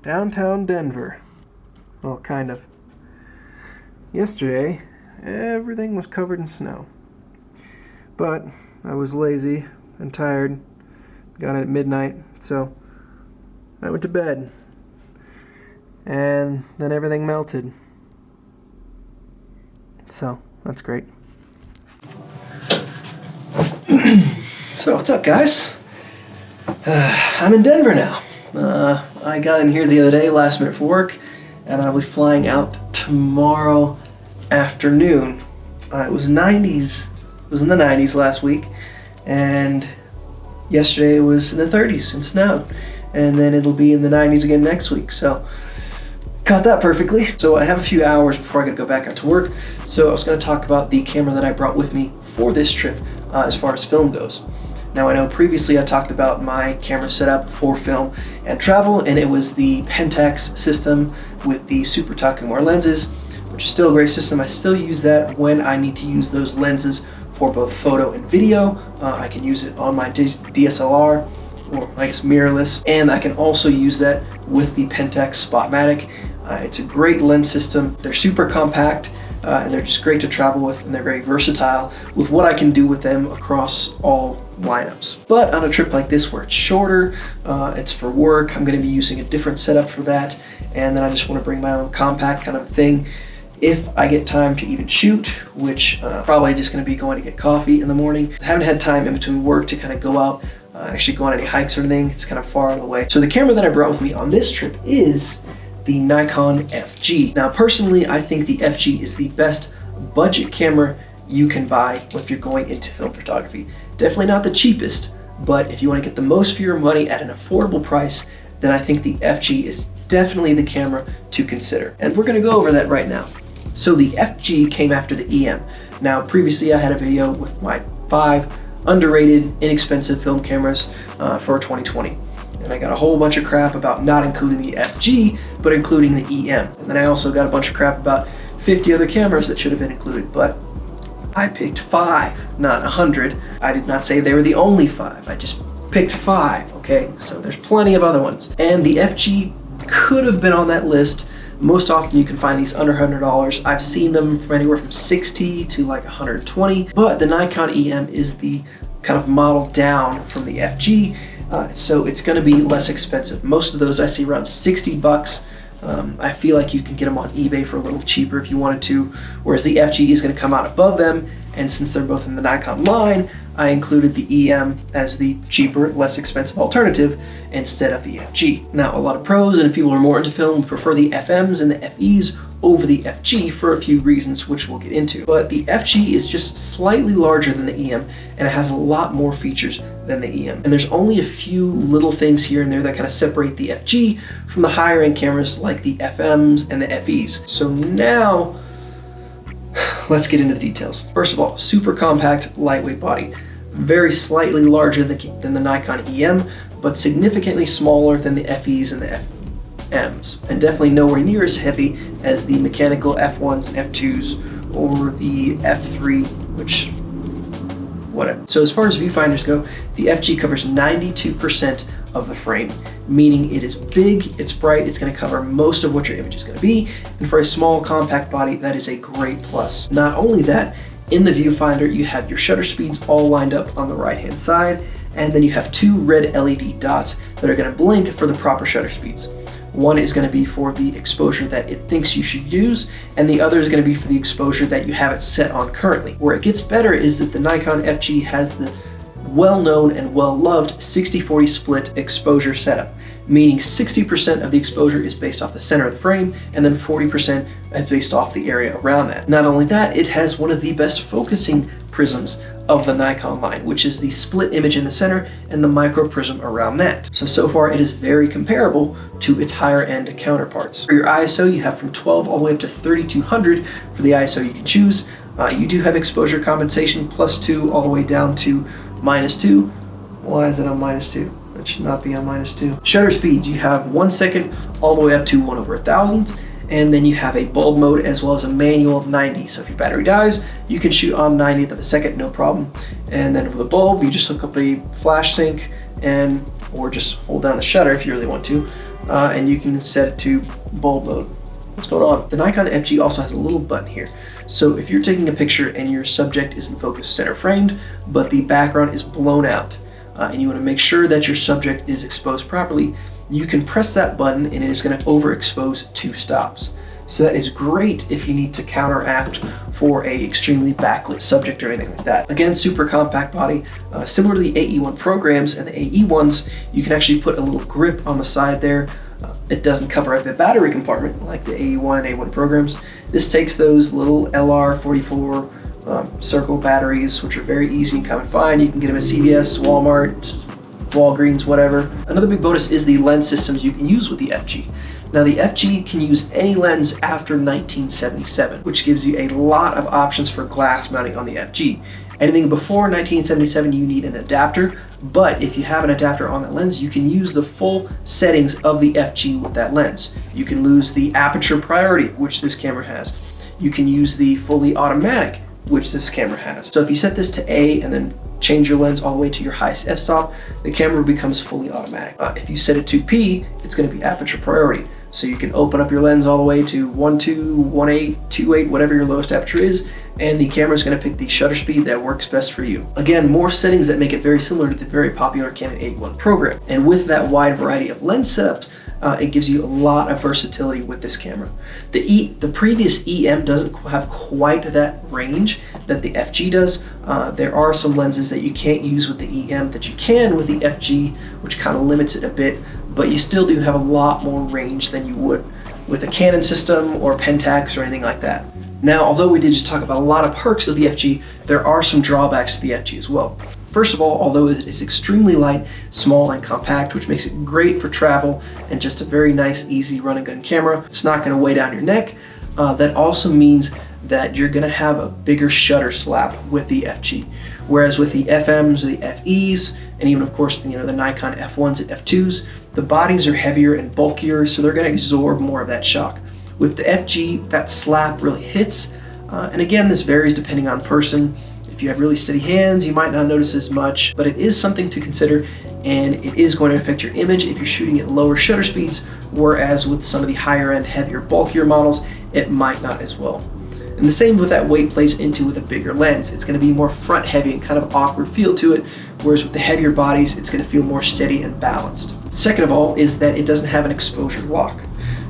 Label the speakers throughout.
Speaker 1: Downtown Denver. Well, kind of. Yesterday, everything was covered in snow. But I was lazy and tired. Got it at midnight, so I went to bed. And then everything melted. So, that's great. So, what's up, guys? I'm in Denver now. I got in here the other day, last minute for work, and I'll be flying out tomorrow afternoon. It was 90s. It was in the 90s last week, and yesterday it was in the 30s and snowed, and then it'll be in the 90s again next week. So, caught that perfectly. So I have a few hours before I gotta go back out to work. So I was gonna talk about the camera that I brought with me for this trip as far as film goes. Now I know previously I talked about my camera setup for film and travel, and it was the Pentax system with the Super Takumar lenses, which is still a great system. I still use that when I need to use those lenses for both photo and video. I can use it on my DSLR, or I guess mirrorless, and I can also use that with the Pentax Spotmatic. It's a great lens system. They're super compact, and they're just great to travel with, and they're very versatile with what I can do with them across all lineups. But on a trip like this where it's shorter, it's for work, I'm going to be using a different setup for that, and then I just want to bring my own compact kind of thing if I get time to even shoot, which probably just going to be going to get coffee in the morning. I haven't had time in between work to kind of go out, actually go on any hikes or anything. It's kind of far out of the way. So the camera that I brought with me on this trip is the Nikon FG. Now personally, I think the FG is the best budget camera you can buy if you're going into film photography. Definitely not the cheapest, but if you want to get the most for your money at an affordable price, then I think the FG is definitely the camera to consider. And we're going to go over that right now. So the FG came after the EM. Now previously I had a video with my 5 underrated, inexpensive film cameras for 2020. And I got a whole bunch of crap about not including the FG, but including the EM. And then I also got a bunch of crap about 50 other cameras that should have been included, but I picked 5, not 100. I did not say they were the only 5. I just picked 5, okay? So there's plenty of other ones. And the FG could have been on that list. Most often you can find these under $100. I've seen them from anywhere from 60 to like 120, but the Nikon EM is the kind of model down from the FG. So it's going to be less expensive. Most of those I see around 60 bucks. I feel like you can get them on eBay for a little cheaper if you wanted to, whereas the FG is going to come out above them, and since they're both in the Nikon line, I included the EM as the cheaper, less expensive alternative instead of the FG. Now, a lot of pros and people who are more into film prefer the FMs and the FEs over the FG for a few reasons, which we'll get into. But the FG is just slightly larger than the EM, and it has a lot more features than the EM. And there's only a few little things here and there that kind of separate the FG from the higher end cameras like the FMs and the FEs. So now, let's get into the details. First of all, super compact, lightweight body. Very slightly larger than the Nikon EM, but significantly smaller than the FEs and the FMs. And definitely nowhere near as heavy as the mechanical F1s and F2s or the F3, which, whatever. So as far as viewfinders go, the FG covers 92% of the frame, meaning it is big, it's bright, it's going to cover most of what your image is going to be, and for a small compact body, that is a great plus. Not only that, in the viewfinder, you have your shutter speeds all lined up on the right-hand side, and then you have 2 red LED dots that are going to blink for the proper shutter speeds. One is going to be for the exposure that it thinks you should use, and the other is going to be for the exposure that you have it set on currently. Where it gets better is that the Nikon FG has the well-known and well-loved 60-40 split exposure setup, meaning 60% of the exposure is based off the center of the frame, and then 40% is based off the area around that. Not only that, it has one of the best focusing prisms of the Nikon line, which is the split image in the center and the micro prism around that. So far it is very comparable to its higher end counterparts. For your ISO, you have from 12 all the way up to 3200 for the ISO you can choose. You do have exposure compensation +2 all the way down to -2. Why is it on -2? It should not be on -2. Shutter speeds, you have 1 second all the way up to 1/1000, and then you have a bulb mode as well as a manual of 90. So if your battery dies, you can shoot on 90th of a second, no problem. And then with a bulb, you just hook up a flash sync or just hold down the shutter if you really want to. and you can set it to bulb mode. What's going on? The Nikon FG also has a little button here. So if you're taking a picture and your subject is in focus center framed, but the background is blown out, and you want to make sure that your subject is exposed properly, you can press that button and it is going to overexpose 2 stops. So that is great if you need to counteract for a extremely backlit subject or anything like that. Again, super compact body, similar to the AE1 programs and the AE ones, you can actually put a little grip on the side there. It doesn't cover up the battery compartment like the AE1 and A1 programs. This takes those little LR44 circle batteries, which are very easy and come and find. You can get them at CVS, Walmart, Walgreens, whatever. Another big bonus is the lens systems you can use with the FG. Now the FG can use any lens after 1977, which gives you a lot of options for glass mounting on the FG. Anything before 1977 you need an adapter, but if you have an adapter on that lens, you can use the full settings of the FG with that lens. You can lose the aperture priority, which this camera has. You can use the fully automatic, which this camera has. So if you set this to A and then change your lens all the way to your highest f-stop, the camera becomes fully automatic. If you set it to P, it's going to be aperture priority. So you can open up your lens all the way to 1.2, 1.8, 2.8, whatever your lowest aperture is, and the camera is going to pick the shutter speed that works best for you. Again, more settings that make it very similar to the very popular Canon AE1 program. And with that wide variety of lens setups, it gives you a lot of versatility with this camera. The previous EM doesn't have quite that range that the FG does. There are some lenses that you can't use with the EM that you can with the FG, which kind of limits it a bit, but you still do have a lot more range than you would with a Canon system or Pentax or anything like that. Now, although we did just talk about a lot of perks of the FG, there are some drawbacks to the FG as well. First of all, although it is extremely light, small, and compact, which makes it great for travel and just a very nice, easy run and gun camera, it's not going to weigh down your neck. That also means that you're going to have a bigger shutter slap with the FG. Whereas with the FMs, the FEs, and even of course the Nikon F1s and F2s, the bodies are heavier and bulkier, so they're going to absorb more of that shock. With the FG, that slap really hits, and again, this varies depending on person. If you have really steady hands, you might not notice as much, but it is something to consider, and it is going to affect your image if you're shooting at lower shutter speeds, whereas with some of the higher end, heavier, bulkier models, it might not as well. And the same with that weight plays into with a bigger lens. It's going to be more front heavy and kind of awkward feel to it, whereas with the heavier bodies, it's going to feel more steady and balanced. Second of all is that it doesn't have an exposure lock.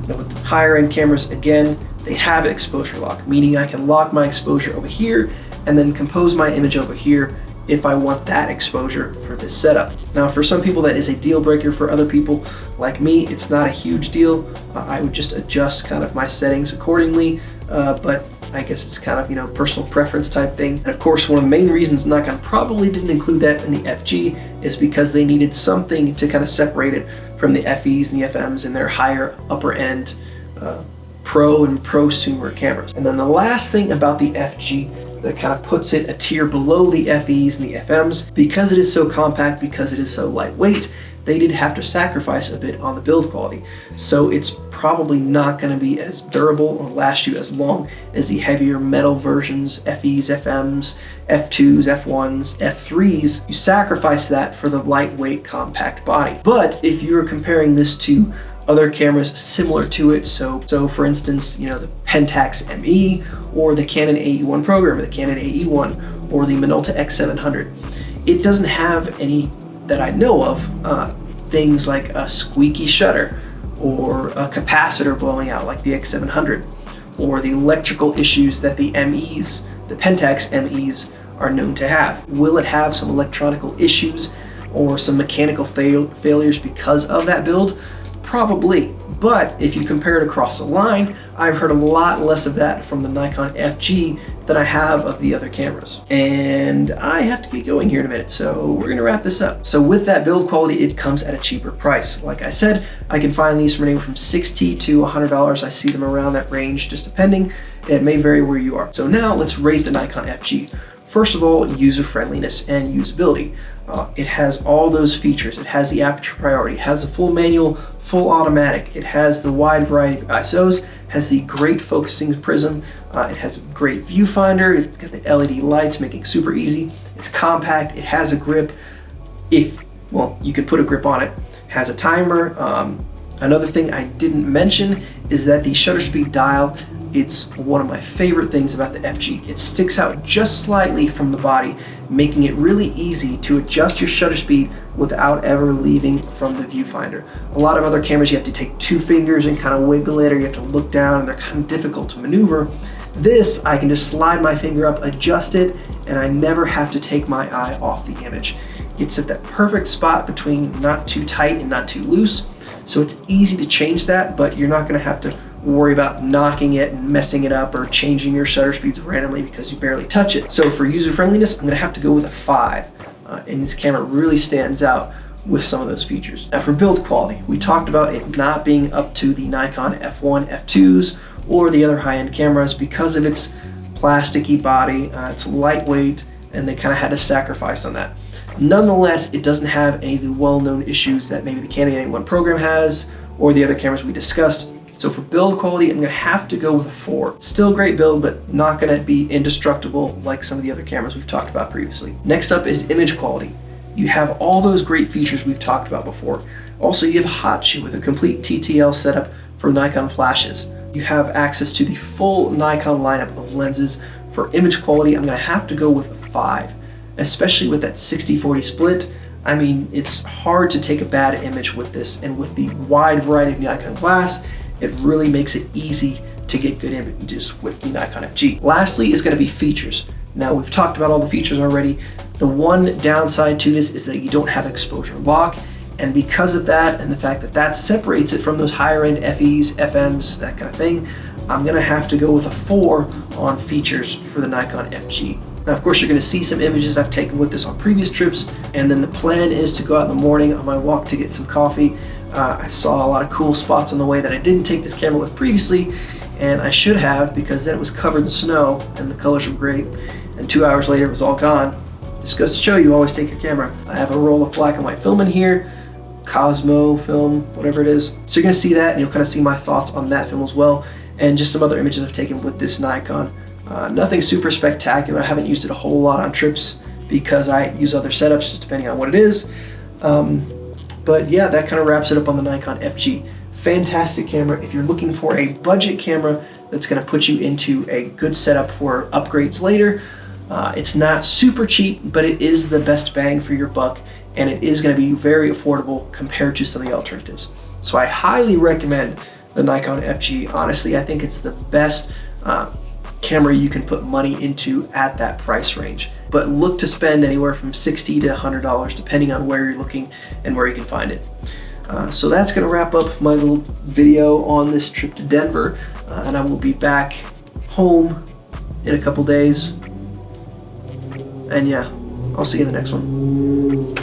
Speaker 1: Now with the higher end cameras, again, they have exposure lock, meaning I can lock my exposure over here and then compose my image over here if I want that exposure for this setup. Now for some people that is a deal breaker. For other people like me, it's not a huge deal. I would just adjust kind of my settings accordingly, but I guess it's kind of, personal preference type thing. And of course, one of the main reasons Nikon probably didn't include that in the FG is because they needed something to kind of separate it from the FEs and the FMs and their higher upper end pro and prosumer cameras. And then the last thing about the FG that kind of puts it a tier below the FEs and the FMs, because it is so compact, because it is so lightweight, they did have to sacrifice a bit on the build quality. So it's probably not going to be as durable or last you as long as the heavier metal versions, FEs, FMs, F2s, F1s, F3s. You sacrifice that for the lightweight compact body. But if you're comparing this to other cameras similar to it, so for instance, the Pentax ME or the Canon AE1 program or the Canon AE1 or the Minolta X700, it doesn't have any that I know of, things like a squeaky shutter or a capacitor blowing out like the X700, or the electrical issues that the MEs, the Pentax MEs, are known to have. Will it have some electronical issues or some mechanical failures because of that build? Probably, but if you compare it across the line, I've heard a lot less of that from the Nikon FG than I have of the other cameras. And I have to get going here in a minute, so we're gonna wrap this up. So with that build quality, it comes at a cheaper price. Like I said, I can find these from anywhere from $60 to $100. I see them around that range, just depending. It may vary where you are. So now let's rate the Nikon FG. First of all, user friendliness and usability. It has all those features. It has the aperture priority, it has the full manual, full automatic, it has the wide variety of ISOs, has the great focusing prism, it has a great viewfinder, it's got the LED lights making it super easy, it's compact, it has a grip, you can put a grip on it, has a timer, Another thing I didn't mention is that the shutter speed dial, it's one of my favorite things about the FG. It sticks out just slightly from the body, making it really easy to adjust your shutter speed without ever leaving from the viewfinder. A lot of other cameras you have to take 2 fingers and kind of wiggle it, or you have to look down, and they're kind of difficult to maneuver. This, I can just slide my finger up, adjust it, and I never have to take my eye off the image. It's at that perfect spot between not too tight and not too loose, so it's easy to change that, but you're not going to have to worry about knocking it and messing it up or changing your shutter speeds randomly because you barely touch it. So for user friendliness, I'm going to have to go with a 5, and this camera really stands out with some of those features. Now for build quality, we talked about it not being up to the Nikon F1, F2s, or the other high-end cameras because of its plasticky body. It's lightweight, and they kind of had to sacrifice on that. Nonetheless, it doesn't have any of the well-known issues that maybe the Canon A1 program has or the other cameras we discussed. So for build quality, I'm going to have to go with a 4. Still great build, but not going to be indestructible like some of the other cameras we've talked about previously. Next up is image quality. You have all those great features we've talked about before. Also, you have hot shoe with a complete TTL setup for Nikon flashes. You have access to the full Nikon lineup of lenses. For image quality, I'm going to have to go with a 5, especially with that 60-40 split. I mean, it's hard to take a bad image with this, and with the wide variety of Nikon glass, it really makes it easy to get good images with the Nikon FG. Lastly is going to be features. Now, we've talked about all the features already. The one downside to this is that you don't have exposure lock, and because of that and the fact that that separates it from those higher end FEs, FMs, that kind of thing, I'm going to have to go with a 4 on features for the Nikon FG. Now, of course, you're going to see some images I've taken with this on previous trips, and then the plan is to go out in the morning on my walk to get some coffee. I saw a lot of cool spots on the way that I didn't take this camera with previously, and I should have, because then it was covered in snow and the colors were great, and 2 hours later it was all gone. Just goes to show you, always take your camera. I have a roll of black and white film in here, Kosmo film, whatever it is. So you're going to see that, and you'll kind of see my thoughts on that film as well, and just some other images I've taken with this Nikon. Nothing super spectacular. I haven't used it a whole lot on trips because I use other setups just depending on what it is. But yeah, that kind of wraps it up on the Nikon FG. Fantastic camera. If you're looking for a budget camera that's going to put you into a good setup for upgrades later, it's not super cheap, but it is the best bang for your buck, and it is going to be very affordable compared to some of the alternatives. So I highly recommend the Nikon FG. Honestly, I think it's the best camera you can put money into at that price range. But look to spend anywhere from $60 to $100 depending on where you're looking and where you can find it. So that's going to wrap up my little video on this trip to Denver, and I will be back home in a couple days. And yeah, I'll see you in the next one.